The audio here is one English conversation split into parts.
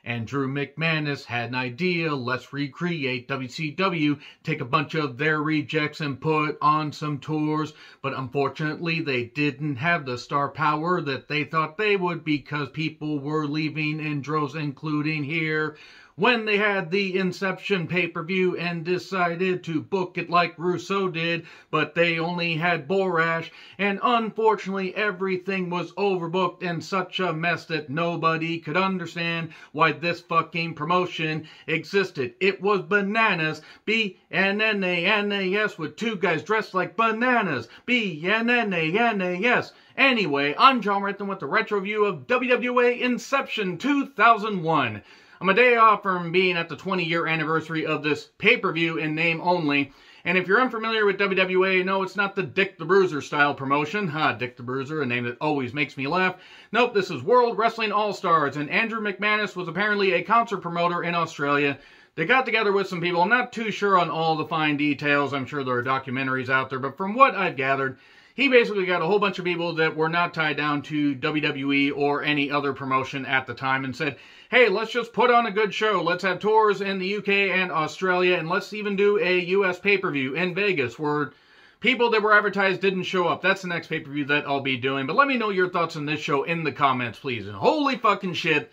And Drew McManus had an idea, let's recreate WCW, take a bunch of their rejects and put on some tours. But unfortunately, they didn't have the star power that they thought they would because people were leaving in droves, including here. When they had the Inception pay-per-view and decided to book it like Russo did, but they only had Borash, and unfortunately everything was overbooked and such a mess that nobody could understand why this fucking promotion existed. It was bananas, B-N-N-A-N-A-S, with two guys dressed like bananas, B-N-N-A-N-A-S. Anyway, I'm John Renton with the retro view of WWA Inception 2001. I'm a day off from being at the 20-year anniversary of this pay-per-view in name only. And if you're unfamiliar with WWA, no, it's not the Dick the Bruiser style promotion. Ha, Dick the Bruiser, a name that always makes me laugh. Nope, this is World Wrestling All-Stars, and Andrew McManus was apparently a concert promoter in Australia. They got together with some people. I'm not too sure on all the fine details. I'm sure there are documentaries out there, but from what I've gathered, he basically got a whole bunch of people that were not tied down to WWE or any other promotion at the time and said, hey, let's just put on a good show. Let's have tours in the UK and Australia, and let's even do a US pay-per-view in Vegas where people that were advertised didn't show up. That's the next pay-per-view that I'll be doing. But let me know your thoughts on this show in the comments, please. And holy fucking shit,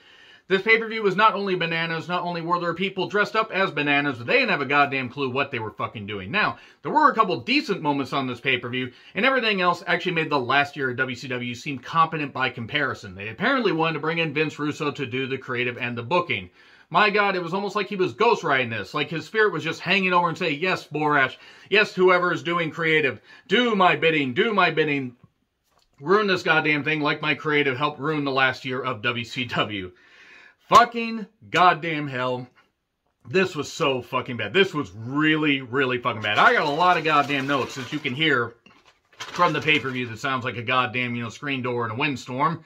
this pay-per-view was not only bananas, not only were there people dressed up as bananas, but they didn't have a goddamn clue what they were fucking doing. Now, there were a couple decent moments on this pay-per-view, and everything else actually made the last year of WCW seem competent by comparison. They apparently wanted to bring in Vince Russo to do the creative and the booking. My God, it was almost like he was ghostwriting this. Like his spirit was just hanging over and saying, yes, Borash, yes, whoever is doing creative, do my bidding, do my bidding. Ruin this goddamn thing like my creative helped ruin the last year of WCW. Fucking goddamn hell. This was so fucking bad. This was really, really fucking bad. I got a lot of goddamn notes, as you can hear from the pay-per-view that sounds like a goddamn, screen door in a windstorm.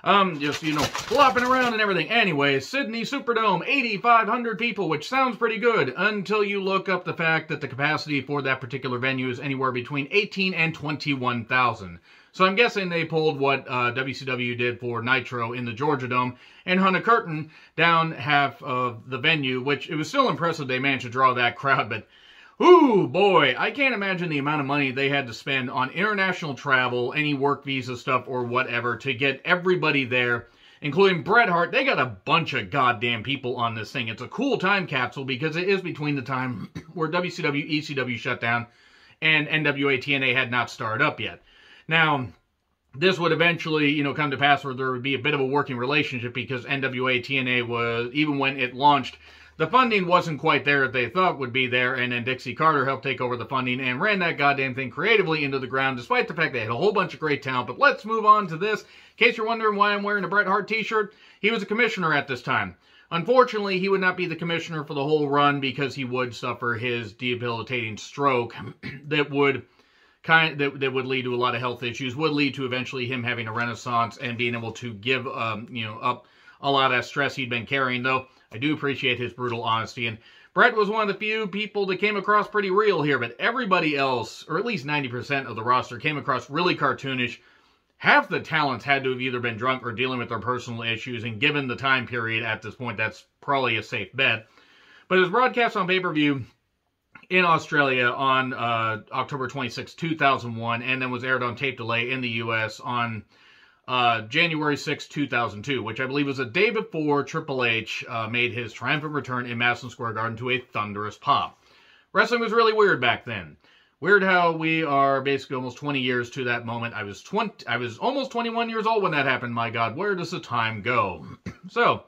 Just, flopping around and everything. Anyway, Sydney Superdome, 8,500 people, which sounds pretty good until you look up the fact that the capacity for that particular venue is anywhere between 18 and 21,000. So I'm guessing they pulled what WCW did for Nitro in the Georgia Dome and hung a curtain down half of the venue, which it was still impressive they managed to draw that crowd, but ooh, boy, I can't imagine the amount of money they had to spend on international travel, any work visa stuff or whatever to get everybody there, including Bret Hart. They got a bunch of goddamn people on this thing. It's a cool time capsule because it is between the time where WCW, ECW shut down and NWA TNA had not started up yet. Now, this would eventually, come to pass where there would be a bit of a working relationship because NWA TNA was, even when it launched, the funding wasn't quite there that they thought would be there, and then Dixie Carter helped take over the funding and ran that goddamn thing creatively into the ground, despite the fact they had a whole bunch of great talent. But let's move on to this. In case you're wondering why I'm wearing a Bret Hart t-shirt, he was a commissioner at this time. Unfortunately, he would not be the commissioner for the whole run because he would suffer his debilitating stroke that would lead to a lot of health issues, would lead to eventually him having a renaissance and being able to give, up a lot of that stress he'd been carrying, though I do appreciate his brutal honesty. And Bret was one of the few people that came across pretty real here, but everybody else, or at least 90% of the roster, came across really cartoonish. Half the talents had to have either been drunk or dealing with their personal issues, and given the time period at this point, that's probably a safe bet. But it was broadcast on pay-per-view in Australia on October 26, 2001, and then was aired on tape delay in the U.S. on January 6, 2002, which I believe was a day before Triple H made his triumphant return in Madison Square Garden to a thunderous pop. Wrestling was really weird back then. Weird how we are basically almost 20 years to that moment. I was almost 21 years old when that happened. My God, where does the time go? So,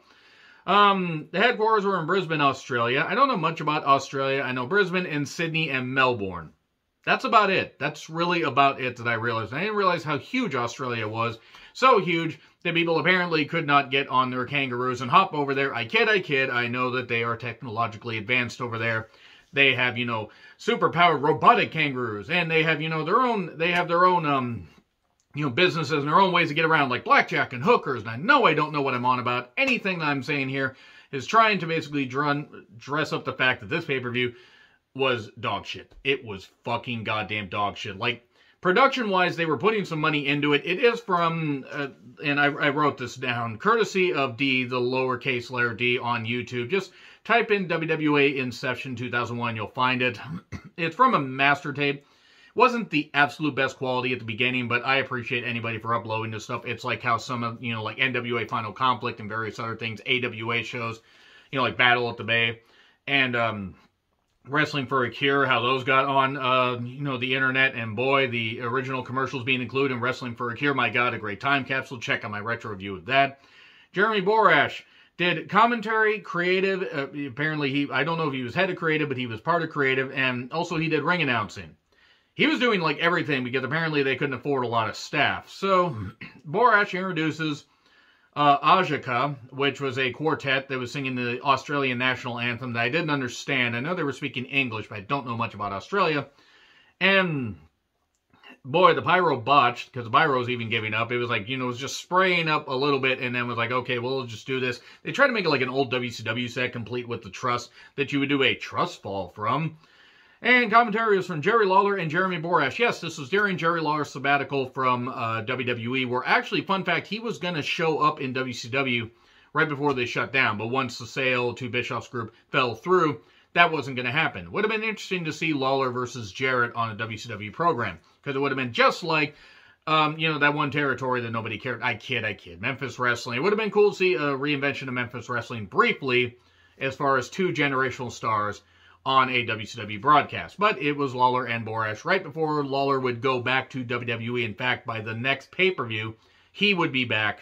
the headquarters were in Brisbane, Australia. I don't know much about Australia. I know Brisbane and Sydney and Melbourne. That's about it. That's really about it that I realized. I didn't realize how huge Australia was. So huge that people apparently could not get on their kangaroos and hop over there. I kid. I know that they are technologically advanced over there. They have, super-powered robotic kangaroos. And they have, their own businesses and their own ways to get around, like blackjack and hookers. And I know I don't know what I'm on about. Anything that I'm saying here is trying to basically dress up the fact that this pay-per-view was dog shit. It was fucking goddamn dog shit. Like, Production-wise, they were putting some money into it. It is from, and I wrote this down, courtesy of D, the lowercase letter D on YouTube. Just type in WWA Inception 2001, you'll find it. It's from a master tape. Wasn't the absolute best quality at the beginning, but I appreciate anybody for uploading this stuff. It's like how some of, like NWA Final Conflict and various other things, AWA shows, like Battle at the Bay, and Wrestling for a Cure, how those got on, the internet, and boy, the original commercials being included in Wrestling for a Cure, my God, a great time capsule. Check out my retro review of that. Jeremy Borash did commentary, creative, apparently I don't know if he was head of creative, but he was part of creative, and also he did ring announcing. He was doing like everything because apparently they couldn't afford a lot of staff. So, Borash introduces Ajaka, which was a quartet that was singing the Australian national anthem that I didn't understand. I know they were speaking English, but I don't know much about Australia. And, boy, the pyro botched, because the pyro's even giving up. It was like, it was just spraying up a little bit, and then was like, okay, well, we'll just do this. They tried to make it like an old WCW set, complete with the truss, that you would do a truss fall from. And commentary was from Jerry Lawler and Jeremy Borash. Yes, this was during Jerry Lawler's sabbatical from WWE, where actually, fun fact, he was going to show up in WCW right before they shut down. But once the sale to Bischoff's group fell through, that wasn't going to happen. Would have been interesting to see Lawler versus Jarrett on a WCW program, because it would have been just like, that one territory that nobody cared. I kid. Memphis Wrestling. It would have been cool to see a reinvention of Memphis Wrestling briefly, as far as two generational stars on a WCW broadcast. But it was Lawler and Borash right before Lawler would go back to WWE. In fact, by the next pay-per-view, he would be back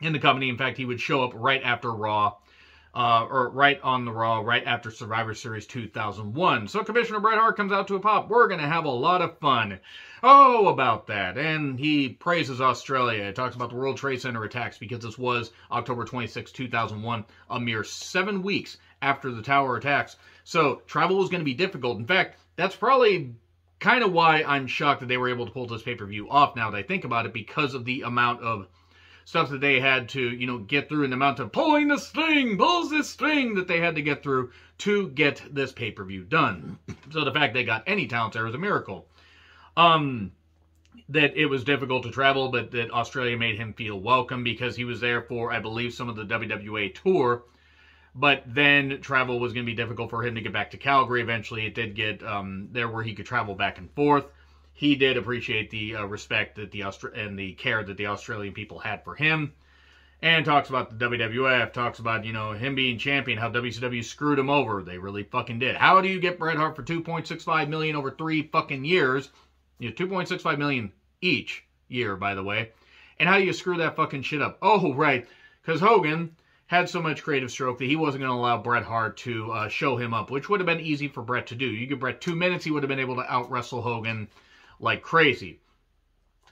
in the company. In fact, he would show up right after Raw, or right on the Raw, right after Survivor Series 2001. So Commissioner Bret Hart comes out to a pop. We're going to have a lot of fun. Oh, about that. And he praises Australia. He talks about the World Trade Center attacks because this was October 26, 2001, a mere 7 weeks after the tower attacks. So travel was going to be difficult. In fact, that's probably kind of why I'm shocked that they were able to pull this pay-per-view off now that I think about it, because of the amount of stuff that they had to, get through, and the amount of pulls this string that they had to get through to get this pay-per-view done. So the fact they got any talent there was a miracle. That it was difficult to travel, but that Australia made him feel welcome because he was there for, I believe, some of the WWA tour. But then travel was going to be difficult for him to get back to Calgary. Eventually, it did get there where he could travel back and forth. He did appreciate the respect that and the care that the Australian people had for him. And talks about the WWF, talks about, him being champion, how WCW screwed him over. They really fucking did. How do you get Bret Hart for $2.65 million over 3 fucking years? $2.65 million each year, by the way. And how do you screw that fucking shit up? Oh, right. Because Hogan had so much creative stroke that he wasn't going to allow Bret Hart to show him up, which would have been easy for Bret to do. You give Bret 2 minutes, he would have been able to out-wrestle Hogan like crazy.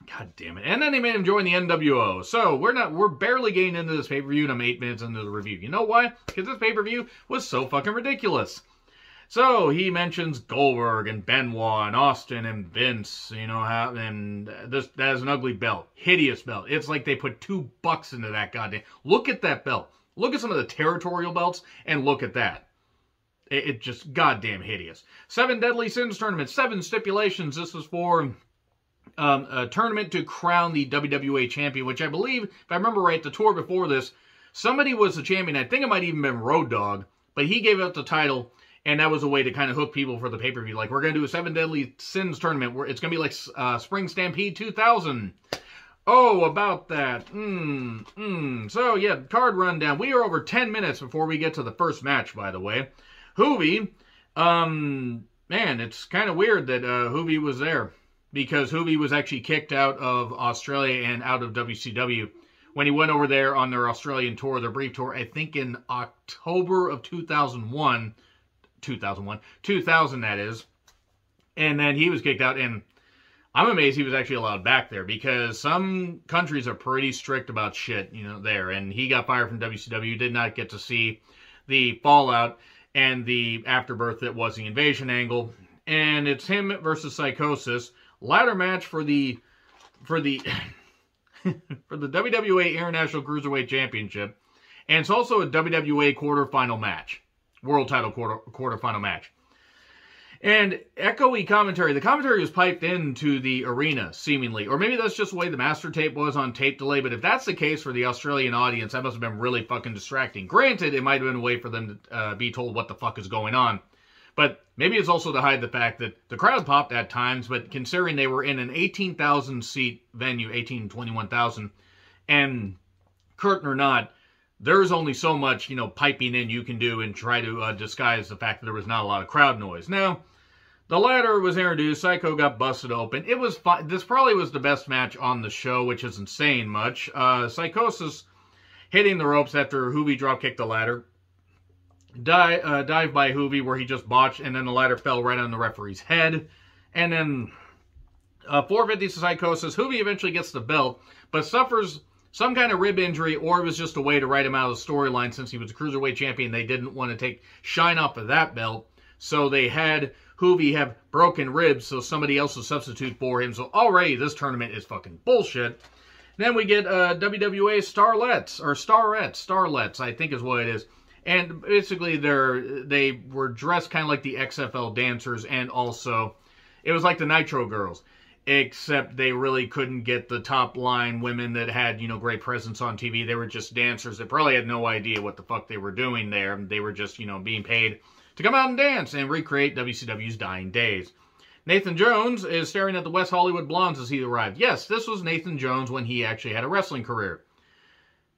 God damn it. And then they made him join the NWO. So we're barely getting into this pay-per-view, and I'm 8 minutes into the review. You know why? Because this pay-per-view was so fucking ridiculous. So he mentions Goldberg and Benoit and Austin and Vince, and that is an ugly belt. Hideous belt. It's like they put $2 into that goddamn. Look at that belt. Look at some of the territorial belts, and look at that. It just goddamn hideous. 7 Deadly Sins tournament, 7 stipulations. This was for a tournament to crown the WWA champion, which I believe, if I remember right, the tour before this, somebody was the champion. I think it might even been Road Dogg, but he gave out the title, and that was a way to kind of hook people for the pay-per-view. Like, we're going to do a 7 Deadly Sins tournament where it's going to be like Spring Stampede 2000. Oh, about that. So, yeah, card rundown. We are over 10 minutes before we get to the first match, by the way. Hoovy, man, it's kind of weird that Hoovy was there, because Hoovy was actually kicked out of Australia and out of WCW when he went over there on their Australian tour, their brief tour, I think in October of 2000, that is. And then he was kicked out, and I'm amazed he was actually allowed back there, because some countries are pretty strict about shit, there. And he got fired from WCW, did not get to see the fallout and the afterbirth that was the invasion angle. And it's him versus Psychosis. Ladder match for the for the WWA International Cruiserweight Championship. And it's also a WWA quarterfinal match. World title quarterfinal match. And echoey commentary. The commentary was piped into the arena, seemingly. Or maybe that's just the way the master tape was on tape delay. But if that's the case for the Australian audience, that must have been really fucking distracting. Granted, it might have been a way for them to be told what the fuck is going on. But maybe it's also to hide the fact that the crowd popped at times, but considering they were in an 18,000-seat venue, 21,000, and curtain or not, there's only so much, piping in you can do and try to disguise the fact that there was not a lot of crowd noise. Now, the ladder was introduced. Psycho got busted open. It was fine. This probably was the best match on the show, which isn't saying much. Psychosis hitting the ropes after Hoovy drop-kicked the ladder. Dive by Hoovy where he just botched, and then the ladder fell right on the referee's head. And then 450 to Psychosis. Hoovy eventually gets the belt, but suffers some kind of rib injury, or it was just a way to write him out of the storyline since he was a Cruiserweight champion. They didn't want to take shine off of that belt, so they had Hoovy have broken ribs, so somebody else will substitute for him. So already this tournament is fucking bullshit. Then we get WWA Starlets, I think is what it is. And basically they were dressed kind of like the XFL dancers, and also it was like the Nitro Girls, except they really couldn't get the top line women that had, great presence on TV. They were just dancers that probably had no idea what the fuck they were doing there. They were just, being paid to come out and dance and recreate WCW's dying days. Nathan Jones is staring at the West Hollywood Blondes as he arrived. Yes, this was Nathan Jones when he actually had a wrestling career.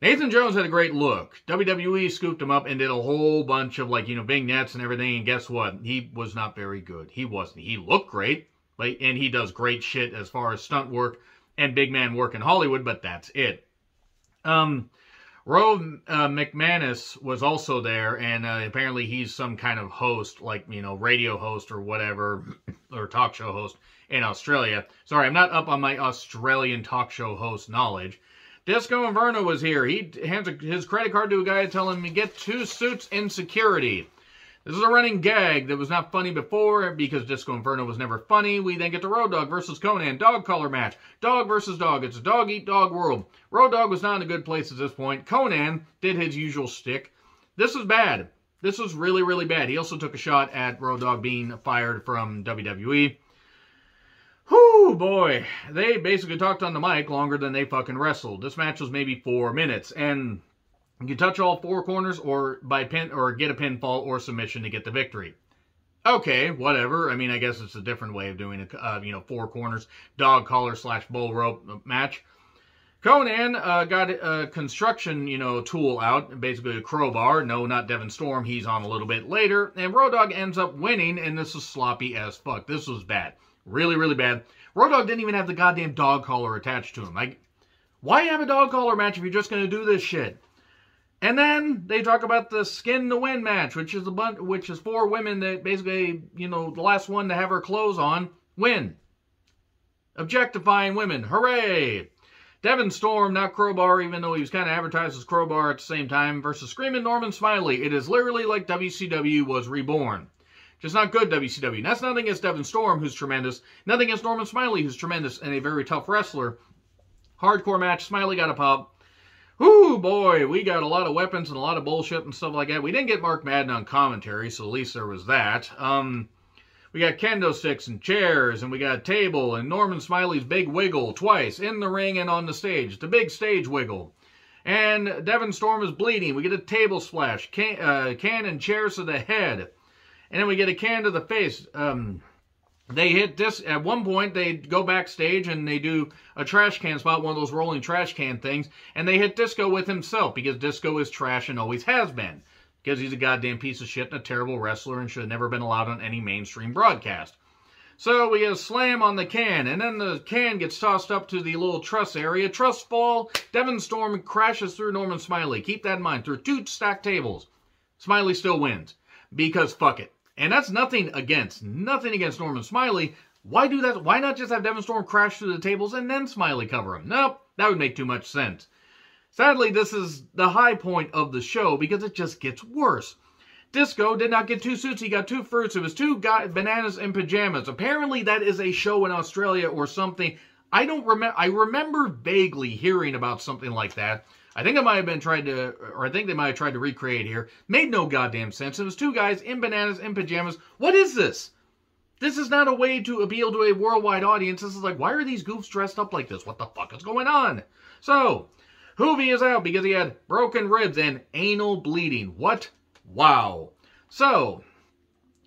Nathan Jones had a great look. WWE scooped him up and did a whole bunch of, vignettes and everything, and guess what? He was not very good. He wasn't. He looked great, and he does great shit as far as stunt work and big man work in Hollywood, but that's it. Ro McManus was also there, and apparently he's some kind of host, radio host or whatever, or talk show host in Australia. Sorry, I'm not up on my Australian talk show host knowledge. Disco Inferno was here. He hands his credit card to a guy telling him to get 2 suits in security. This is a running gag that was not funny before because Disco Inferno was never funny. We then get the Road Dogg versus Konnan dog collar match. Dog versus dog. It's a dog-eat-dog world. Road Dogg was not in a good place at this point. Konnan did his usual shtick. This was bad. This was really, really bad. He also took a shot at Road Dogg being fired from WWE. Whew, boy. They basically talked on the mic longer than they fucking wrestled. This match was maybe 4 minutes, and you can touch all 4 corners or by pin or get a pinfall or submission to get the victory. Okay, whatever. I mean, I guess it's a different way of doing a 4 corners dog collar / bull rope match. Konnan got a construction, tool out, basically a crowbar. No, not Devon Storm. He's on a little bit later, and Road Dogg ends up winning, and this is sloppy as fuck. This was bad. Really, really bad. Road Dogg didn't even have the goddamn dog collar attached to him. Why have a dog collar match if you're just going to do this shit? And then they talk about the Skin to Win match, which is 4 women that basically, the last one to have her clothes on win. Objectifying women. Hooray! Devon Storm, not Crowbar, even though he was kind of advertised as Crowbar at the same time, versus Screaming Norman Smiley. It is literally like WCW was reborn. Just not good WCW. And that's nothing against Devon Storm, who's tremendous. Nothing against Norman Smiley, who's tremendous and a very tough wrestler. Hardcore match. Smiley got a pop. Whoo, boy, we got a lot of weapons and a lot of bullshit and stuff like that. We didn't get Mark Madden on commentary, so at least there was that. We got kendo sticks and chairs, and we got a table, and Norman Smiley's big wiggle twice, in the ring and on the stage. The big stage wiggle. And Devon Storm is bleeding. We get a table splash. Can and chairs to the head. And then we get a can to the face. They hit this, at one point, they go backstage and they do a trash can spot, one of those rolling trash can things, and they hit Disco with himself, because Disco is trash and always has been. Because he's a goddamn piece of shit and a terrible wrestler and should have never been allowed on any mainstream broadcast. So we get a slam on the can, and then the can gets tossed up to the little truss area. Truss fall, Devon Storm crashes through Norman Smiley. Keep that in mind, through 2 stacked tables. Smiley still wins, because fuck it. And that's nothing against Norman Smiley. Why do that? Why not just have Devon Storm crash through the tables and then Smiley cover him? Nope, that would make too much sense. Sadly, this is the high point of the show because it just gets worse. Disco did not get 2 suits, he got 2 fruits. It was 2 bananas in pajamas. Apparently that is a show in Australia or something. I don't remember. I remember vaguely hearing about something like that. I think they might have tried to recreate here. Made no goddamn sense. It was 2 guys in bananas, in pajamas. What is this? This is not a way to appeal to a worldwide audience. This is like, why are these goofs dressed up like this? What the fuck is going on? So, Hoovy is out because he had broken ribs and anal bleeding. What? Wow. So,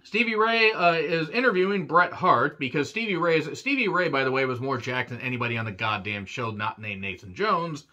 Stevie Ray is interviewing Bret Hart because Stevie Ray, by the way, was more jacked than anybody on the goddamn show not named Nathan Jones.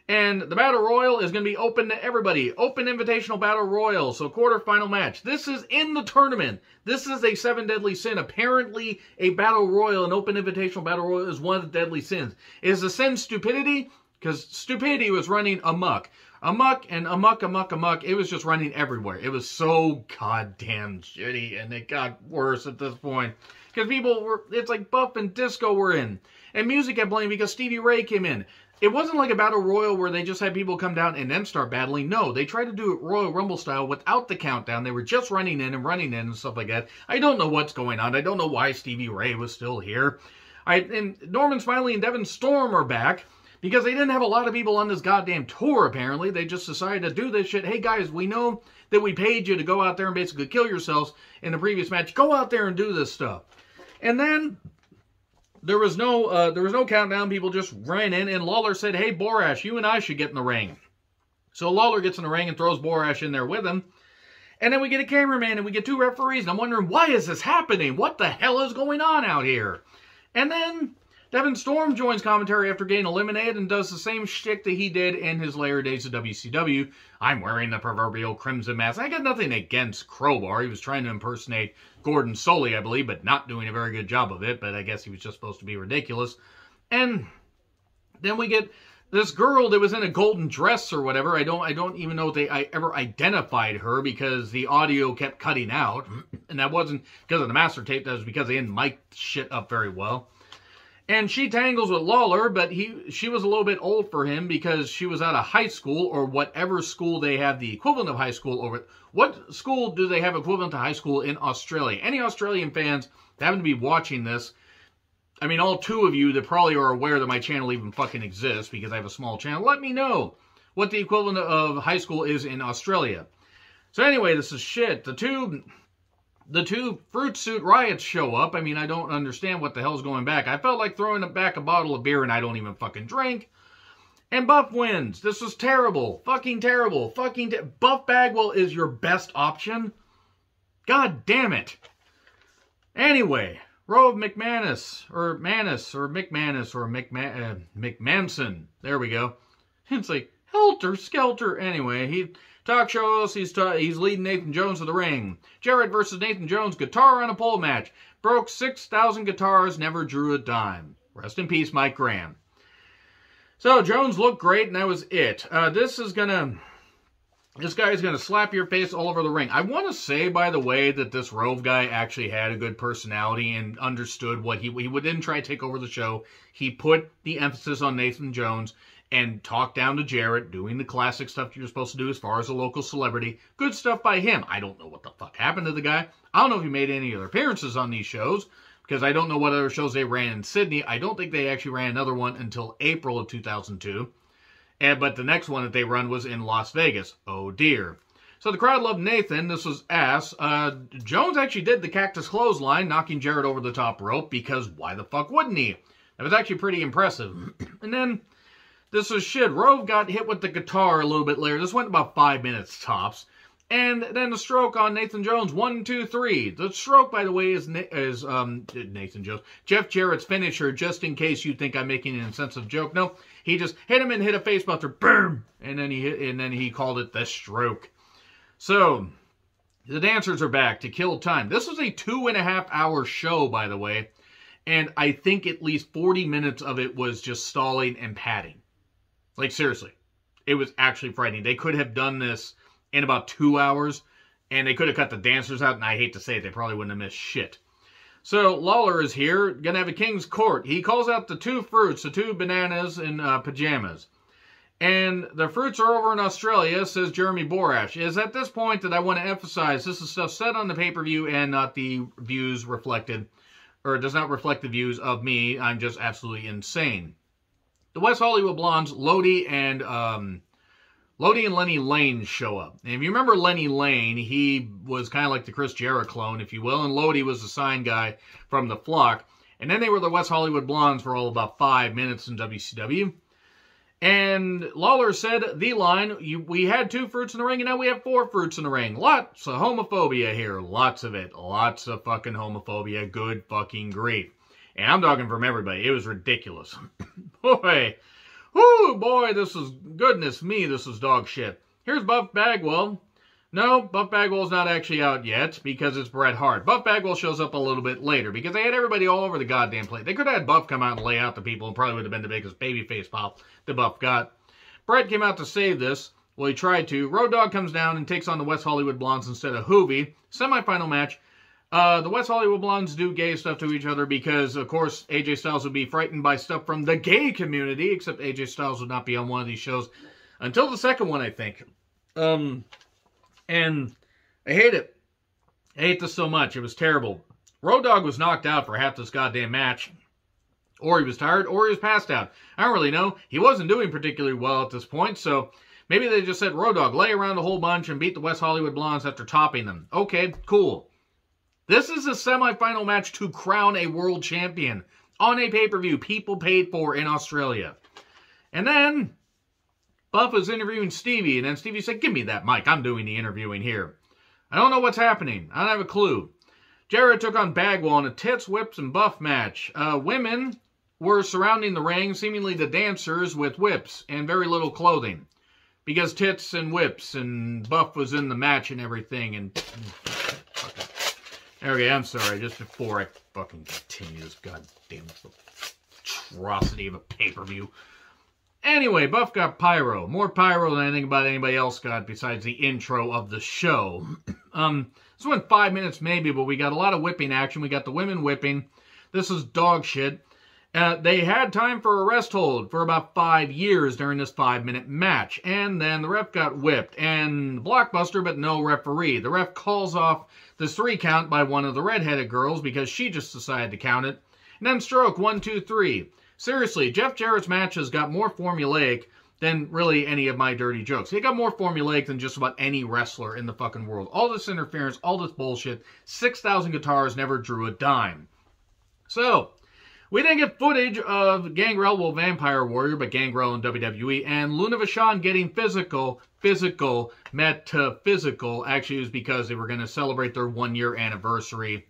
And the Battle Royal is going to be open to everybody. Open Invitational Battle Royal. So quarterfinal match. This is in the tournament. This is a 7 deadly sin. Apparently, a Battle Royal, an Open Invitational Battle Royal, is one of the deadly sins. Is the sin stupidity? Because stupidity was running amok. Amok. It was just running everywhere. It was so goddamn shitty. And it got worse at this point. Because people were, it's like Buff and Disco were in. And music got blamed because Stevie Ray came in. It wasn't like a Battle Royal where they just had people come down and then start battling. No, they tried to do it Royal Rumble style without the countdown. They were just running in and stuff like that. I don't know what's going on. I don't know why Stevie Ray was still here. And Norman Smiley and Devin Storm are back because they didn't have a lot of people on this goddamn tour, apparently. They just decided to do this shit. Hey, guys, we know that we paid you to go out there and basically kill yourselves in the previous match. Go out there and do this stuff. And then there was no countdown. People just ran in, and Lawler said, "Hey, Borash, you and I should get in the ring." So Lawler gets in the ring and throws Borash in there with him. And then we get a cameraman and we get 2 referees. And I'm wondering, why is this happening? What the hell is going on out here? And then Devin Storm joins commentary after getting eliminated and does the same shtick that he did in his later days of WCW. I'm wearing the proverbial crimson mask. I got nothing against Crowbar. He was trying to impersonate Gordon Soley, I believe, but not doing a very good job of it. But I guess he was just supposed to be ridiculous. And then we get this girl that was in a golden dress or whatever. I don't even know if I ever identified her because the audio kept cutting out. And that wasn't because of the master tape. That was because they didn't mic shit up very well. And she tangles with Lawler, but she was a little bit old for him because she was out of high school or whatever school they have the equivalent of high school over. What school do they have equivalent to high school in Australia? Any Australian fans that happen to be watching this, I mean, all 2 of you that probably are aware that my channel even fucking exists because I have a small channel, let me know what the equivalent of high school is in Australia. So anyway, this is shit. The two Fruit Suit Riots show up. I mean, I don't understand what the hell's going back. I felt like throwing back a bottle of beer and I don't even fucking drink. And Buff wins. This was terrible. Fucking terrible. Buff Bagwell is your best option? God damn it. Anyway, Rove McManus, or McManson. There we go. It's like, helter skelter. Anyway, he talk shows, he's leading Nathan Jones to the ring. Jarrett versus Nathan Jones, guitar on a pole match. Broke 6,000 guitars, never drew a dime. Rest in peace, Mike Graham. So, Jones looked great, and that was it. This guy is gonna slap your face all over the ring. I want to say, by the way, that this Rove guy actually had a good personality and understood what he didn't try to take over the show. He put the emphasis on Nathan Jones and talked down to Jarrett, doing the classic stuff you're supposed to do as far as a local celebrity. Good stuff by him. I don't know what the fuck happened to the guy. I don't know if he made any other appearances on these shows, because I don't know what other shows they ran in Sydney. I don't think they actually ran another one until April of 2002. But the next one that they run was in Las Vegas. Oh dear. So the crowd loved Nathan. This was ass. Jones actually did the cactus clothesline, knocking Jarrett over the top rope, because why the fuck wouldn't he? That was actually pretty impressive. And then this was shit. Rove got hit with the guitar a little bit later. This went about 5 minutes tops. And then the stroke on Nathan Jones. 1, 2, 3. The stroke, by the way, is Nathan Jones. Jeff Jarrett's finisher, just in case you think I'm making an insensitive joke. No, he just hit him and hit a facebuster. Boom! And then he called it the stroke. So, the dancers are back to kill time. This was a 2.5-hour show, by the way. And I think at least 40 minutes of it was just stalling and padding. Like, seriously. It was actually frightening. They could have done this in about 2 hours, and they could have cut the dancers out, and I hate to say it, they probably wouldn't have missed shit. So, Lawler is here, gonna have a king's court. He calls out the 2 fruits, the 2 bananas in pajamas. And the fruits are over in Australia, says Jeremy Borash. It is at this point that I want to emphasize this is stuff said on the pay-per-view and not the views reflected, or it does not reflect the views of me. I'm just absolutely insane. The West Hollywood Blondes, Lodi and Lodi and Lenny Lane show up. And if you remember Lenny Lane, he was kind of like the Chris Jarrett clone, if you will, and Lodi was the sign guy from the flock. And then they were the West Hollywood Blondes for all about 5 minutes in WCW. And Lawler said, the line, we had 2 fruits in the ring, and now we have 4 fruits in the ring. Lots of homophobia here. Lots of it. Lots of fucking homophobia. Good fucking grief. And I'm talking from everybody. It was ridiculous. Boy. Whoo, boy, this is, goodness me, this is dog shit. Here's Buff Bagwell. No, Buff Bagwell's not actually out yet because it's Bret Hart. Buff Bagwell shows up a little bit later because they had everybody all over the goddamn place. They could have had Buff come out and lay out the people and probably would have been the biggest babyface pop that Buff got. Bret came out to save this. Well, he tried to. Road Dogg comes down and takes on the West Hollywood Blondes instead of Hoovy. Semi-final match. The West Hollywood Blondes do gay stuff to each other because, of course, AJ Styles would be frightened by stuff from the gay community, except AJ Styles would not be on one of these shows until the second one, I think. And I hate it. I hate this so much. It was terrible. Road Dogg was knocked out for half this goddamn match. Or he was tired, or he was passed out. I don't really know. He wasn't doing particularly well at this point, so maybe they just said, Road Dogg, lay around a whole bunch and beat the West Hollywood Blondes after topping them. Okay, cool. This is a semifinal match to crown a world champion on a pay-per-view people paid for in Australia. And then Buff was interviewing Stevie, and then Stevie said, give me that mic, I'm doing the interviewing here. I don't know what's happening. I don't have a clue. Jarrett took on Bagwell in a tits, whips, and buff match. Women were surrounding the ring, seemingly the dancers, with whips and very little clothing. Because tits and whips, and Buff was in the match and everything, and... Okay, I'm sorry, just before I fucking continue this goddamn atrocity of a pay-per-view. Anyway, Buff got pyro. More pyro than anything about anybody else got besides the intro of the show. This went 5 minutes maybe, but we got a lot of whipping action. We got the women whipping. This is dog shit. They had time for a rest hold for about 5 years during this 5-minute match. And then the ref got whipped. And blockbuster, but no referee. The ref calls off this 3 count by one of the redheaded girls because she just decided to count it. And then stroke, 1, 2, 3. Seriously, Jeff Jarrett's matches got more formulaic than really any of my dirty jokes. He got more formulaic than just about any wrestler in the fucking world. All this interference, all this bullshit. 6,000 guitars never drew a dime. So, we didn't get footage of Gangrel, well, Vampire Warrior, but Gangrel in WWE, and Luna Vachon getting physical, metaphysical. Actually, it was because they were going to celebrate their 1-year anniversary,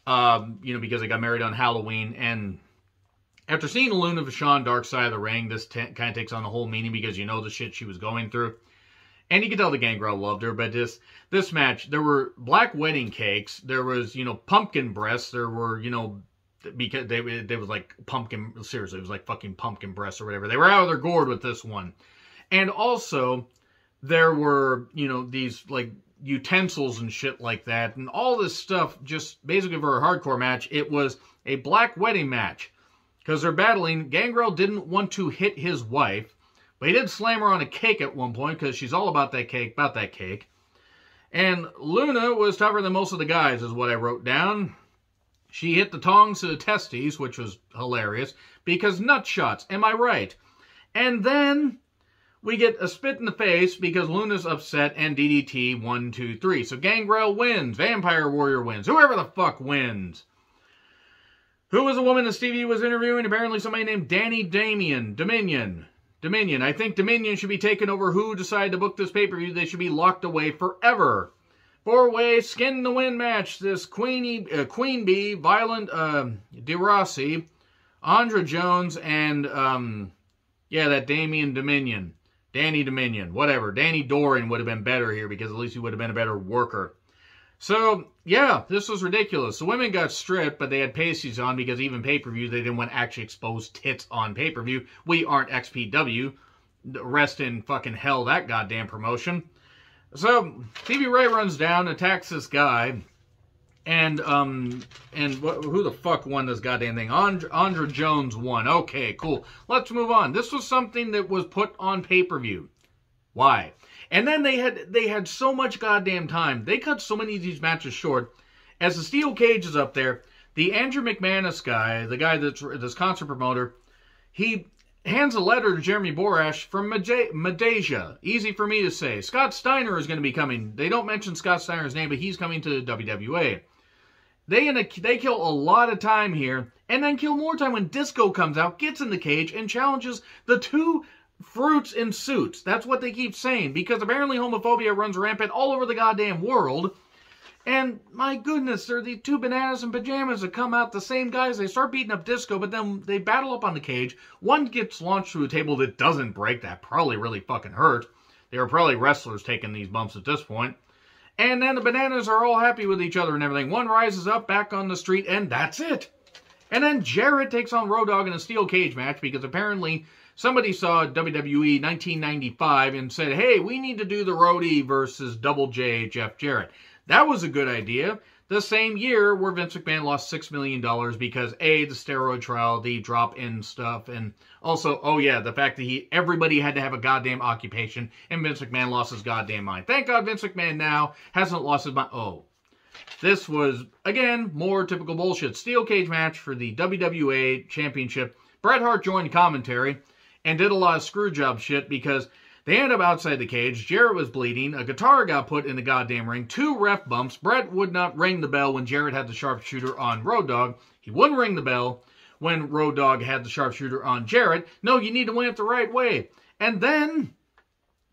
because they got married on Halloween. And after seeing Luna Vachon Dark Side of the Ring, this kind of takes on the whole meaning because you know the shit she was going through. And you can tell the Gangrel loved her, but this match, there were black wedding cakes, there was, pumpkin breasts, there were, because they was like pumpkin, seriously, it was like fucking pumpkin breasts or whatever. They were out of their gourd with this one. And also, there were, these like utensils and shit like that. And all this stuff, just basically for a hardcore match, it was a black wedding match. Because they're battling. Gangrel didn't want to hit his wife, but he did slam her on a cake at one point because she's all about that cake, And Luna was tougher than most of the guys, is what I wrote down. She hit the tongs to the testes, which was hilarious, because nut shots, am I right? And then we get a spit in the face because Luna's upset and DDT 1, 2, 3. So Gangrel wins, Vampire Warrior wins, whoever the fuck wins. Who was the woman that Stevie was interviewing? Apparently somebody named Danny Dominion. I think Dominion should be taken over. Who decided to book this pay-per-view? They should be locked away forever. 4-way skin to win match. This Queen Bee, Violent DeRossi, Andra Jones, and that Danny Dominion, whatever. Danny Doran would have been better here because at least he would have been a better worker. So, yeah, this was ridiculous. The women got stripped, but they had pasties on because even pay-per-view, they didn't want to actually expose tits on pay-per-view. We aren't XPW. Rest in fucking hell, that goddamn promotion. So, Stevie Ray runs down, attacks this guy, and who the fuck won this goddamn thing? Andra Jones won. Okay, cool. Let's move on. This was something that was put on pay-per-view. Why? And then they had so much goddamn time. They cut so many of these matches short. As the steel cage is up there, the Andrew McManus guy, the guy that's this concert promoter, he hands a letter to Jeremy Borash from Malaysia. Easy for me to say. Scott Steiner is going to be coming. They don't mention Scott Steiner's name, but he's coming to WWA. They kill a lot of time here, and then kill more time when Disco comes out, gets in the cage, and challenges the two fruits in suits. That's what they keep saying, because apparently homophobia runs rampant all over the goddamn world. And my goodness, they're the two bananas in pajamas that come out, the same guys. They start beating up Disco, but then they battle up on the cage. One gets launched through a table that doesn't break. That probably really fucking hurt. They were probably wrestlers taking these bumps at this point. And then the bananas are all happy with each other and everything. One rises up back on the street, and that's it. And then Jarrett takes on Road Dogg in a steel cage match because apparently somebody saw WWE 1995 and said, hey, we need to do the Roadie versus Double J Jeff Jarrett. That was a good idea. The same year where Vince McMahon lost $6 million because A, the steroid trial, the drop-in stuff, and also, oh yeah, the fact that everybody had to have a goddamn occupation, and Vince McMahon lost his goddamn mind. Thank God Vince McMahon now hasn't lost his mind. Oh, this was, again, more typical bullshit. Steel cage match for the WWA Championship. Bret Hart joined commentary and did a lot of screwjob shit because they ended up outside the cage. Jarrett was bleeding. A guitar got put in the goddamn ring. 2 ref bumps. Bret would not ring the bell when Jarrett had the sharpshooter on Road Dogg. He wouldn't ring the bell when Road Dogg had the sharpshooter on Jarrett. No, you need to win it the right way. And then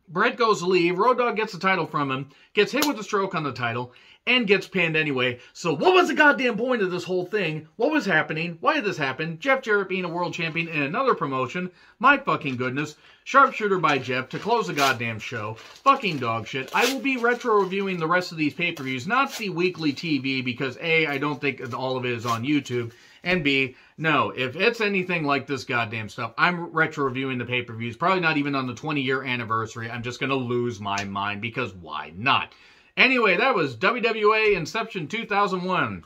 Bret goes to leave. Road Dogg gets the title from him. Gets hit with a stroke on the title. And gets pinned anyway. So what was the goddamn point of this whole thing? What was happening? Why did this happen? Jeff Jarrett being a world champion in another promotion. My fucking goodness. Sharpshooter by Jeff to close the goddamn show. Fucking dog shit. I will be retro-reviewing the rest of these pay-per-views, not the weekly TV, because A, I don't think all of it is on YouTube, and B, no, if it's anything like this goddamn stuff, I'm retro-reviewing the pay-per-views, probably not even on the 20-year anniversary. I'm just going to lose my mind, because why not? Anyway, that was WWA Inception 2001.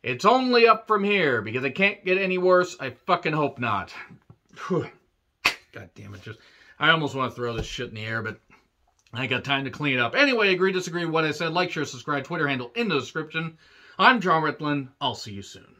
It's only up from here, because it can't get any worse. I fucking hope not. God damn it, I almost want to throw this shit in the air, but I got time to clean it up. Anyway, agree, disagree with what I said. Like, share, subscribe, Twitter handle in the description. I'm John Ritlin. I'll see you soon.